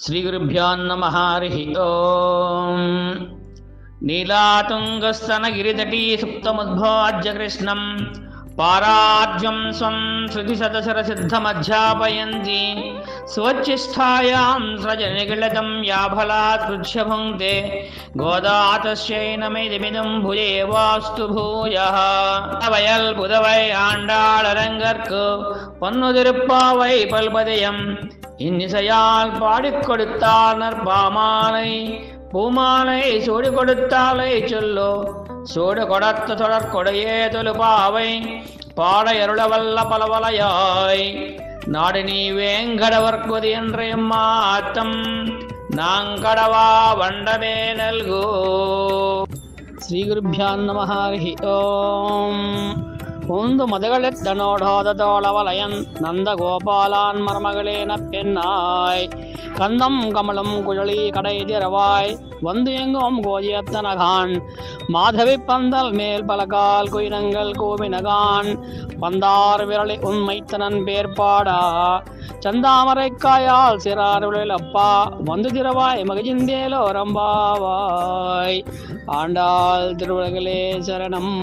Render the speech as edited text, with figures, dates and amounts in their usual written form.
श्रीगुरुभ्यो नमः हरिः ओम् नीलातुङ्गस्तनगिरितटी सुप्तमुद्भोज्य कृष्णं पाराज्यं स्वं श्रुतिशतशरसिद्धमध्यापयन्ति स्वच्छिष्ठायां स्रजनिगलितं याफलात् पृच्छ्य भुङ्क्ते गोदा तस्यै नमेदिमिदं भुजे वास्तु भूयः वयल पुदवै आण्डाळरङ्गर्क्कु பொன்னுதிருப்பாவை பல்பதயம் இன்னிசையால் பாடிக் கொடுத்தார் நற்பாமாலை பூமாலை சூடி கொடுத்தாலை சொல்லோ சூடு கொடுத்த தொடர்கொடையே தொழுபாவை பாடை அருளவல்ல பலவலையாய் நாடு நீ வேங்கடவர்க்குது என்ற மாத்தம் நாங்கடவா வண்டமே நல்கோ. ஸ்ரீகுருभ्यान् நமः ஹரி ஓம். ಒಂದು ಮದಗಳೆತ್ತ ನೋಡೋದ ತೋಳವಲಯನ್ ನಂದ ಗೋಪಾಲಾನ್ மருமகளேன பெண்ணாய் கந்தம் கமலம் குழலி கடைதிரவாய் வந்து எங்கும் கோஜியத்தனகான் மாதவி பந்தல் மேல் பலகால் குயினங்கள் கோவினகான் பந்தார் விரலை உண்மைத்தனன் பேர்பாடா சந்தாமரைக்காயால் சிறாருளில் அப்பா வந்து திரவாய் மகிழ்ந்தேலோ ரம்பாவாய் ஆண்டாள் திருவுலகளே சரணம்.